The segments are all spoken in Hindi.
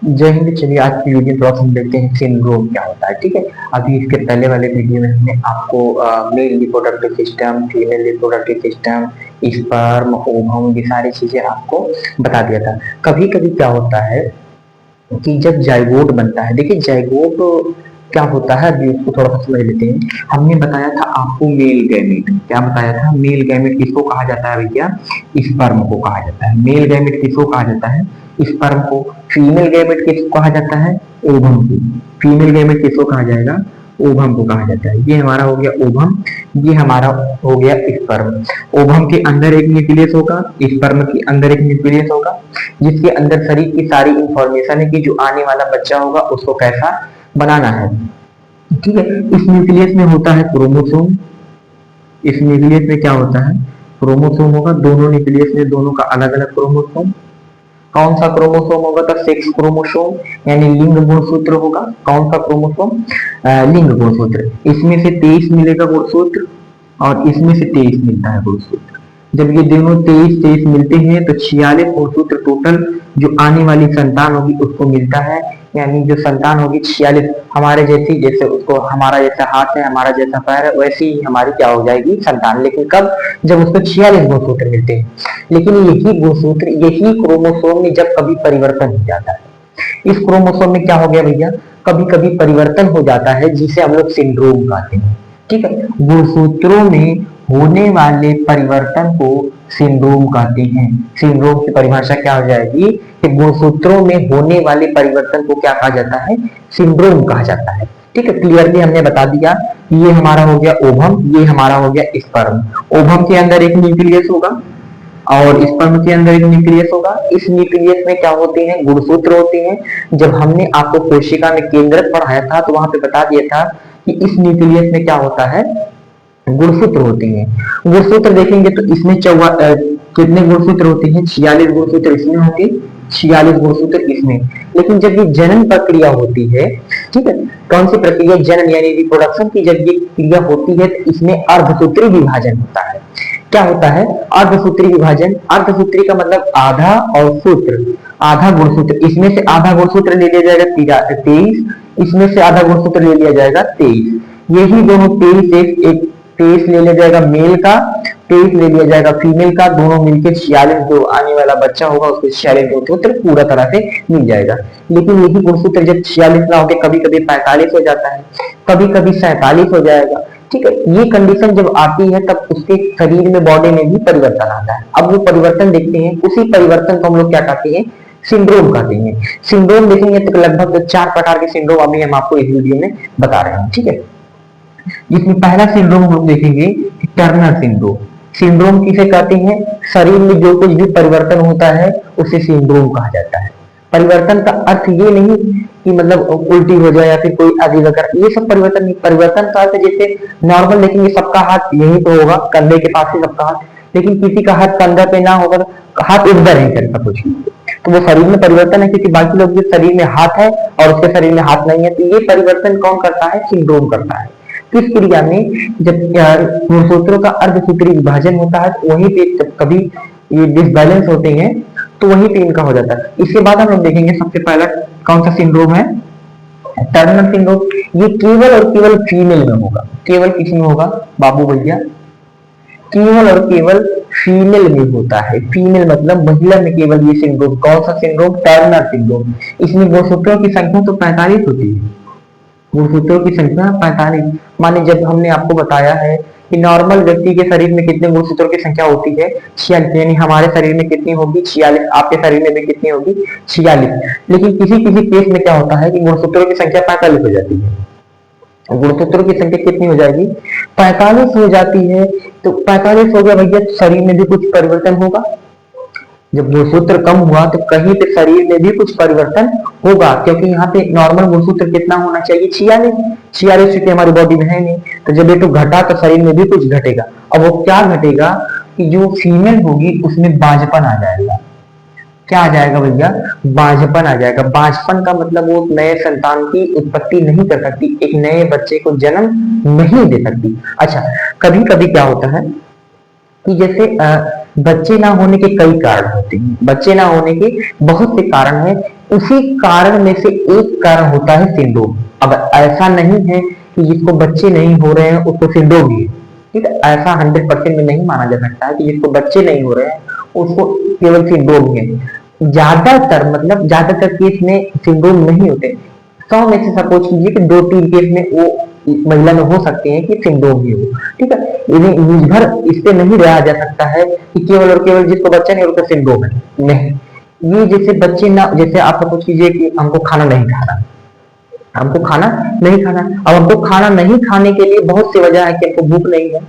जय हिंद। चलिए आज की वीडियो थोड़ा हम देखते हैं सिंड्रोम क्या होता है। ठीक है, अभी इसके पहले वाले वीडियो में हमने आपको male reproductive system, female reproductive system, sperm, ovum, ये सारी चीजें आपको बता दिया था। कभी कभी क्या होता है कि जब जाइगोट बनता है, देखिए जाइगोट क्या होता है अभी उसको थोड़ा सा समझ लेते हैं। हमने बताया था आपको मेल गैमेट, क्या बताया था? मेल गैमेट किसको कहा जाता है भैया? स्पर्म को कहा जाता है। मेल गैमेट किसको कहा जाता है? स्पर्म को। फीमेल गैमेट किसको कहा जाता है? ओवम को। फीमेल गैमेट किसको कहा जाएगा? ओवम को कहा जाता है। ये हमारा हो गया ओवम, ये हमारा हो गया स्पर्म। ओवम के अंदर एक न्यूक्लियस होगा, स्पर्म के अंदर एक न्यूक्लियस होगा, जिसके अंदर शरीर की सारी इंफॉर्मेशन है कि जो आने वाला बच्चा होगा उसको कैसा बनाना है। ठीक है, इस न्यूक्लियस में होता है क्रोमोसोम। इस न्यूक्लियस में क्या होता है? क्रोमोसोम होगा। दोनों न्यूक्लियस में दोनों का अलग अलग क्रोमोसोम। कौन सा क्रोमोसोम होगा? तो सेक्स क्रोमोसोम, यानी लिंग गुणसूत्र होगा। कौन सा क्रोमोसोम? लिंग गुणसूत्र। इसमें से 23 मिलेगा गुणसूत्र और इसमें से 23 मिलता है गुणसूत्र। जब ये दोनों 23-23 मिलते हैं तो 46 गुणसूत्र टोटल जो आने वाली संतान होगी उसको मिलता है। यानी जो संतान होगी 46 हमारे जैसी, जैसे उसको हमारा जैसा हाथ है, हमारा जैसा पैर है, वैसी ही हमारी क्या हो जाएगी? संतान। लेकिन कब? जब उसको 46 गुणसूत्र मिलते हैं। लेकिन यही गुणसूत्र, यही क्रोमोसोम में जब कभी परिवर्तन हो जाता है, इस क्रोमोसोम में क्या हो गया भैया? कभी कभी परिवर्तन हो जाता है जिसे हम लोग सिंड्रोम कहते हैं। ठीक है, गुणसूत्रों में होने वाले परिवर्तन को सिंड्रोम कहते हैं। सिंड्रोम की परिभाषा क्या हो जाएगी कि गुणसूत्रों में होने वाले परिवर्तन को क्या कहा जाता है? सिंड्रोम कहा जाता है। ठीक है, क्लियरली हमने बता दिया। ये हमारा हो गया ओवम, ये हमारा हो गया स्पर्म। ओवम के अंदर एक न्यूक्लियस होगा और स्पर्म के अंदर एक न्यूक्लियस होगा। इस न्यूक्लियस में क्या होते हैं? गुणसूत्र होते हैं। जब हमने आपको कोशिका में केंद्रक पढ़ाया था तो वहां पे बता दिया था कि इस न्यूक्लियस में क्या होता है? गुणसूत्र होते हैं। गुणसूत्र देखेंगे तो इसमें कितने गुणसूत्र होते हैं? 46 गुणसूत्र इसमें होंगे, 46 गुणसूत्र इसमें। लेकिन जब ये जनन प्रक्रिया होती है, ठीक है, कौन सी प्रक्रिया? जनन यानी रिप्रोडक्शन की जब ये क्रिया होती है तो इसमें अर्धसूत्री विभाजन होता है। क्या होता है? अर्धसूत्री विभाजन। अर्धसूत्री का मतलब आधा और सूत्र, आधा गुणसूत्र। इसमें से आधा गुणसूत्र ले लिया जाएगा 23, इसमें से आधा गुणसूत्र ले लिया जाएगा 23। यही दोनों 23 एक 23 ले लिया जाएगा मेल का, 23 ले लिया जाएगा फीमेल का, दोनों मिलकर 46 जो आने वाला बच्चा होगा उसको 46 गुणसूत्र पूरा तरह से मिल जाएगा। लेकिन यही गुणसूत्र जब 46 ना होकर कभी कभी 45 हो जाता है, कभी कभी 47 हो जाएगा। ठीक है, ये कंडीशन जब आती है तब उसके शरीर में, बॉडी में भी परिवर्तन आता है। अब वो परिवर्तन देखते हैं, उसी परिवर्तन को हम लोग क्या कहते हैं? सिंड्रोम कहते हैं। सिंड्रोम देखेंगे तो लगभग 4 प्रकार के सिंड्रोम अभी हम आपको इस वीडियो में बता रहे हैं। ठीक है, जिसमें पहला सिंड्रोम हम लोग देखेंगे टर्नर सिंड्रोम। सिंड्रोम किसे कहते हैं? शरीर में जो कुछ भी परिवर्तन होता है उसे सिंड्रोम कहा जाता है। परिवर्तन का अर्थ ये नहीं कि मतलब उल्टी हो जाए या फिर कोई अजीब वगैरह, ये सब परिवर्तन नहीं। परिवर्तन का अर्थ जैसे नॉर्मल देखेंगे सबका हाथ यही तो होगा, कंधे के पास ही सबका हाथ, लेकिन किसी का हाथ कंधे पे ना होगा, हाथ इधर नहीं करेगा कुछ, तो वो शरीर में परिवर्तन है। क्योंकि बाकी लोग के शरीर में हाथ है और उसके शरीर में हाथ नहीं है, तो ये परिवर्तन कौन करता है? सिंड्रोम करता है। इस क्रिया में जब गुणसूत्रों का अर्धसूत्री विभाजन होता है तो वहीं पे जब कभी ये डिसबैलेंस होते हैं तो वहीं पे इनका हो जाता है। इसके बाद हम लोग देखेंगे सबसे पहला कौन सा सिंड्रोम है? Turner syndrome. ये केवल और केवल फीमेल में होगा। केवल किस में होगा बाबू भैया? केवल और केवल फीमेल में होता है। फीमेल मतलब महिला में केवल ये सिंड्रोम। कौन सा सिंड्रोम? Turner syndrome. इसमें गुणसूत्रों की संख्या तो 45 होती है। गुणसूत्रों की संख्या 45। माने जब हमने आपको बताया है कि नॉर्मल व्यक्ति के शरीर में कितने गुणसूत्रों की संख्या होती है? 46। यानी हमारे शरीर में कितनी होगी? 46। आपके शरीर में भी कितनी होगी? 46। लेकिन किसी किसी केस में क्या होता है कि गुणसूत्रों की संख्या 45 हो जाती है। गुणसूत्रों की संख्या कितनी हो जाएगी? 45 हो जाती है। तो 45 हो गया भैया, शरीर में भी कुछ परिवर्तन होगा। जब गुणसूत्र कम हुआ तो कहीं पे शरीर में भी कुछ परिवर्तन होगा, क्योंकि यहाँ पे नॉर्मल गुणसूत्र कितना होना चाहिए? 46। 46 चूंकि हमारी बॉडी में है नहीं, तो जब ये तो घटा तो शरीर में भी कुछ घटेगा। अब वो क्या घटेगा कि जो फीमेल होगी उसमें बांझपन आ जाएगा। क्या आ जाएगा भैया? बांझपन आ जाएगा। बांझपन का मतलब वो नए संतान की उत्पत्ति नहीं कर सकती, एक नए बच्चे को जन्म नहीं दे सकती। अच्छा, कभी कभी क्या होता है कि जैसे बच्चे ना होने के कई कारण होते हैं, बच्चे ना होने के बहुत से कारण हैं। उसी कारण में से एक कारण होता है सिंड्रोम। अब ऐसा नहीं है कि जिसको बच्चे नहीं हो रहे हैं उसको सिंड्रोम ही है, ठीक है। ऐसा 100% में नहीं माना जा सकता है कि जिसको बच्चे नहीं हो रहे हैं उसको केवल सिंड्रोम ही है। ज्यादातर मतलब ज्यादातर केस में सिंड्रोम नहीं होते। 100 में से सपोज कीजिए कि 2-3 केस में वो महिला में हो सकते हैं कि सिंड्रोम ही हो, ठीक है। इन्हें निर्भर इस पे नहीं रहा जा सकता है कि केवल और केवल जिसको बच्चा नहीं होता सिंड्रोम है, नहीं। ये जैसे बच्चे ना, जैसे आप सपोज कीजिए कि हमको खाना नहीं खाना, हमको खाना नहीं खाना। अब हमको खाना नहीं खाने के लिए बहुत सी वजह है कि हमको भूख नहीं है,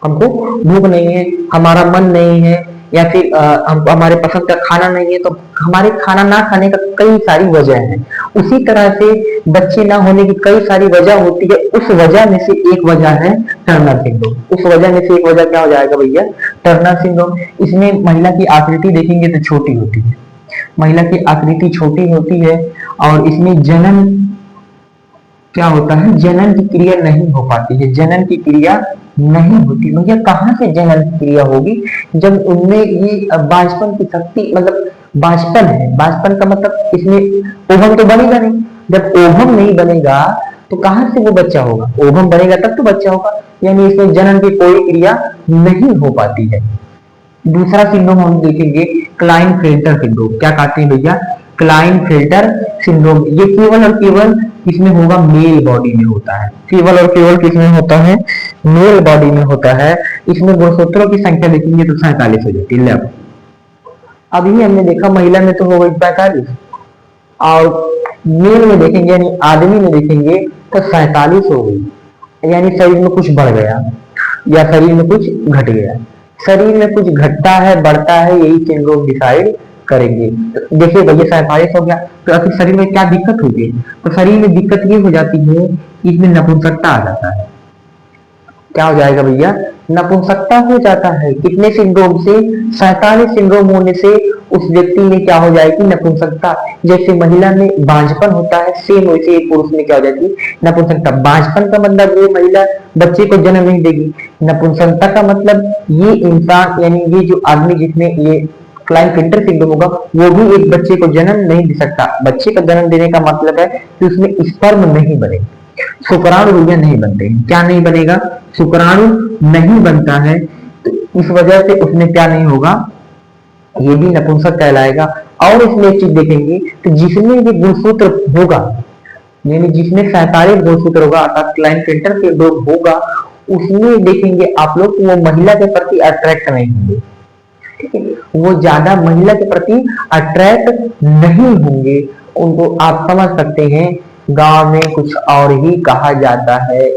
हमको भूख नहीं है, हमारा मन नहीं है, या फिर हमको हमारे पसंद का खाना नहीं है, तो हमारे खाना ना खाने का कई सारी वजह है। उसी तरह से बच्चे ना होने की कई सारी वजह होती है। उस वजह में से एक वजह है टर्नर सिंड्रोम। उस वजह में से एक वजह क्या हो जाएगा भैया? Turner syndrome. इसमें महिला की आकृति देखेंगे तो छोटी होती है, महिला की आकृति छोटी होती है, और इसमें जन्म क्या होता है, जनन की क्रिया नहीं हो पाती है, जनन की क्रिया नहीं होती। भैया कहाँ से जनन की क्रिया होगी? जब उनमें ये बांझपन की शक्ति, मतलब बांझपन है, बांझपन का मतलब इसमें ओवम तो बनेगा नहीं। जब ओवम नहीं बनेगा तो कहाँ से वो बच्चा होगा? ओवम बनेगा तब तो बच्चा होगा, यानी इसमें जनन की कोई क्रिया नहीं हो पाती है। दूसरा सिंड्रोम हम देखेंगे क्लाइनफेल्टर सिंड्रोम। क्या कहते हैं भैया? Klinefelter syndrome. ये केवल और केवल इसमें होगा मेल बॉडी में होता है, केवल और केवल किसमें होता है? मेल बॉडी में होता है। इसमें गुणसूत्रों की संख्या देखेंगे तो 47 हो जाती है। अभी हमने देखा महिला में तो हो गई 45, और मेल में देखेंगे यानी आदमी में देखेंगे तो 47 हो गई, यानी शरीर में कुछ बढ़ गया या शरीर में कुछ घट गया। शरीर में कुछ घटता है बढ़ता है, यही सिंड्रोम डिसाइड करेंगे। तो देखिए भैया 47 हो गया, तो आखिर शरीर में क्या दिक्कत होगी? तो शरीर में दिक्कत ये हो जाती है कि इसमें नपुंसकता आ जाता है। क्या हो जाएगा भैया? नपुंसकता हो जाता है। कितने सिंड्रोम से? 47 सिंड्रोम होने से उस व्यक्ति में क्या हो जाएगी? नपुंसकता। जैसे महिला में बांझपन होता है, सेम वैसे पुरुष में क्या हो जाती है? नपुंसकता। बांझपन का मतलब ये महिला बच्चे को जन्म नहीं देगी। नपुंसकता का मतलब ये इंसान यानी ये जो आदमी जिसमें ये क्लाइनफेल्टर सिंड्रोम होगा वो भी एक बच्चे को जन्म नहीं दे सकता। बच्चे का जन्म देने का मतलब है कि उसमें स्पर्म नहीं बनेगा, शुक्राणु भैया नहीं बनते। क्या नहीं बनेगा? शुक्राणु नहीं बनता है। तो इस वजह से उसमें क्या नहीं होगा? ये भी नपुंसक कहलाएगा। और इसमें एक चीज देखेंगे तो जिसमें ये गुणसूत्र होगा, यानी जिसमें 47 गुणसूत्र होगा अर्थात क्लाइनफेल्टर सिंड्रोम होगा, उसमें देखेंगे आप लोग वो महिला के प्रति अट्रैक्ट नहीं होंगे, ठीक है। वो ज्यादा महिला के प्रति अट्रैक्ट नहीं होंगे। उनको आप समझ सकते हैं गांव में कुछ और ही कहा जाता है।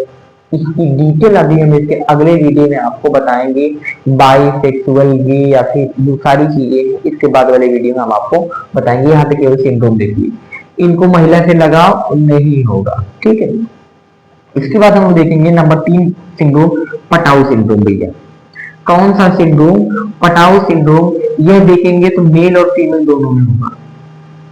इसकी डिटेल अभी हम इसके अगले वीडियो में आपको बताएंगे। बाइसेक्सुअल, गे या फिर ये सारी चीजें इसके बाद वाले वीडियो में हम आपको बताएंगे। यहाँ पे केवल सिंड्रोम देखिए, इनको महिला से लगाव नहीं होगा, ठीक है। इसके बाद हम देखेंगे नंबर 3 सिंड्रोम, पटाऊ सिंड्रोम। भैया कौन सा सिंड्रोम? Patau syndrome. यह देखेंगे तो मेल और फीमेल दोनों में होगा।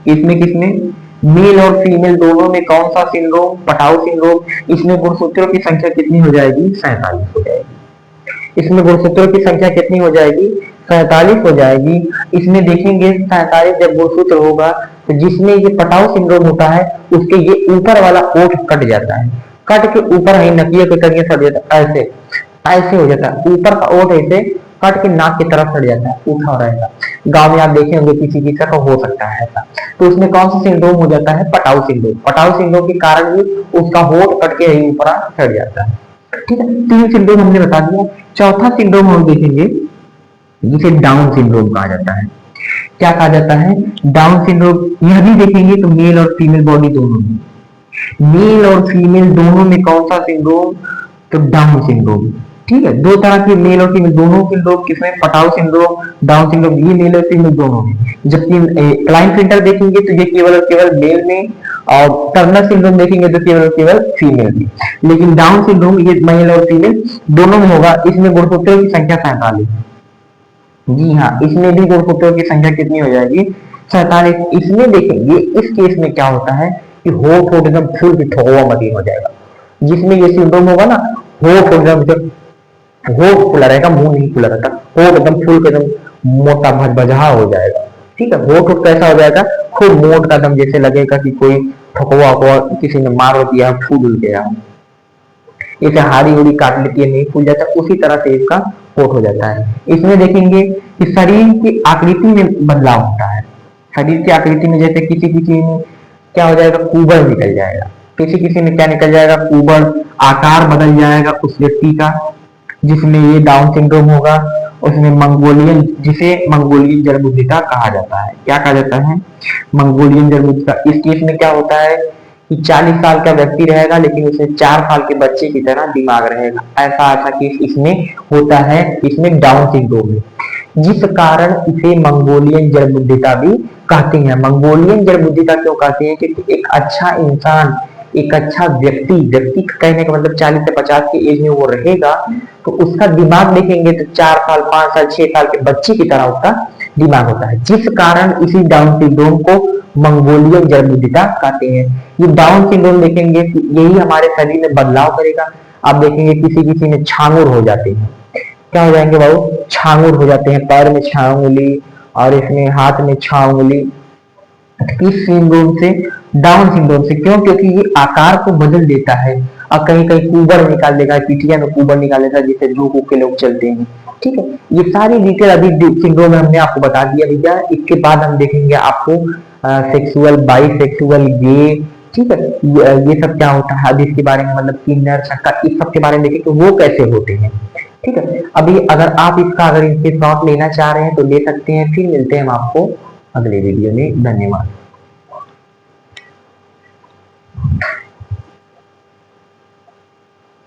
इसमें किसमें? मेल और फीमेल दोनों में कौन सा सिंड्रोम? Patau syndrome. इसमें गुणसूत्रों की संख्या कितनी हो जाएगी? 47 हो जाएगी। इसमें गुणसूत्रों की संख्या कितनी हो जाएगी? 47 हो जाएगी। इसमें देखेंगे 47 जब गुणसूत्र होगा तो जिसमें ये पटाऊ सिंड्रोम होता है उसके ये ऊपर वाला ओठ कट जाता है, कट के ऊपर ही नकिया के करिए सट जाता है, ऐसे ऐसे हो जाता है। ऊपर का ओठ ऐसे कट के नाक की तरफ सट जाता है, उठा रहेगा। गांव में आप देखे होंगे किसी किसी का हो सकता है ऐसा। तो उसमें कौन सा सिंड्रोम हो जाता है? Patau syndrome. पटाऊ सिंड्रोम के कारण ही उसका होठ कट के ऊपर सट जाता है, ठीक है। 3 सिंड्रोम हमने बता दिया। चौथा सिंड्रोम हम देखेंगे जिसे डाउन सिंड्रोम कहा जाता है। क्या कहा जाता है? Down syndrome. यह भी देखेंगे तो मेल और फीमेल बॉडी दोनों में, मेल और फीमेल दोनों में कौन सा सिंड्रोम? तो डाउन सिंड्रोम, ठीक है। 2 तरह के मेल और फीमेल दोनों के लोग किसमें? Patau syndrome, down syndrome. ये मेल और फीमेल दोनों में। जबकि क्लाइनफेल्टर देखेंगे तो ये केवल और केवल मेल में, और टर्नर सिंड्रोम देखेंगे तो केवल और केवल फीमेल में। लेकिन डाउन सिंड्रोम ये मेल और फीमेल दोनों में होगा। इसमें गुणसूत्रों की संख्या 47। जी हाँ, इसमें भी गुणसूत्रों की संख्या कितनी हो जाएगी? 47। इसमें देखेंगे इस केस में क्या होता है कि होठ एकदम फुल ठोवा मतीन हो जाएगा। जिसमें ये सिंड्रोम होगा ना, होठ एकदम होठ खुला रहेगा, मुंह नहीं खुला रहता, होठ एकदम फुल के एकदम मोटा भजबजा हो जाएगा। ठीक है, होठ कैसा हो जाएगा, खूब मोट का, एकदम जैसे लगेगा कि कोई ठकुआ वकुआ किसी ने मार दिया, फूल गया। इसे हाड़ी हुड़ी काट लेती है, नहीं फूल जाता, उसी तरह से इसका होठ हो जाता है। इसमें देखेंगे कि शरीर की आकृति में बदलाव होता है। शरीर की आकृति में जैसे किसी किसी में क्या हो जाएगा, कुबड़ निकल जाएगा, किसी किसी में क्या निकल जाएगा, कुबड़, आकार बदल जाएगा उस व्यक्ति का, जिसमें ये डाउन सिंड्रोम होगा। उसमें मंगोलियन, जिसे मंगोलियन जड़बुद्धिता कहा जाता है। क्या कहा जाता है, मंगोलियन जड़बुद्धिता। इस केस में क्या होता है कि 40 साल का व्यक्ति रहेगा लेकिन उसे 4 साल के बच्चे की तरह दिमाग रहेगा। ऐसा ऐसा केस इसमें होता है, इसमें डाउन सिंड्रोम में, जिस कारण इसे मंगोलियन जड़बुद्धिता भी कहते हैं। मंगोलियन जड़बुद्धिता क्यों कहते हैं, क्योंकि एक अच्छा इंसान, एक अच्छा व्यक्ति, व्यक्ति कहने का मतलब 40 से 50 की एज में वो रहेगा, तो उसका दिमाग देखेंगे तो 4 साल, 5 साल, 6 साल के बच्चे की तरह उसका दिमाग होता है, जिस कारण इसी डाउन सिंड्रोम को मंगोलियन जड़बुद्धिता कहते हैं। ये डाउन सिंड्रोम देखेंगे कि यही हमारे शरीर में बदलाव करेगा। आप देखेंगे किसी किसी में छांगुर हो जाते हैं, क्या हो जाएंगे बाबू, छांगुर हो जाते हैं, पैर में छह उंगली और इसमें हाथ में छह उंगली। किस सिंड्रोम से, डाउन सिंड्रोम से। क्यों, क्योंकि ये आकार को बदल देता है और कहीं कहीं कुबड़ निकाल देगा, पिटिया में कुबड़ निकाल देता है, जिससे झूक के लोग चलते हैं। ठीक है, ये सारी डिटेल अभी सिंड्रोम में हमने आपको बता दिया भैया। इसके बाद हम देखेंगे आपको सेक्सुअल, बाइसेक्सुअल, गे, ठीक है, ये सब क्या होता है, अभी इसके बारे में मतलब किन्नर, शक्कर, इस सब के बारे में देखेंगे वो कैसे होते हैं। ठीक है, अभी अगर आप इसका, अगर इनके शॉट लेना चाह रहे हैं तो ले सकते हैं। फिर मिलते हैं हम आपको अगले वीडियो में। धन्यवाद।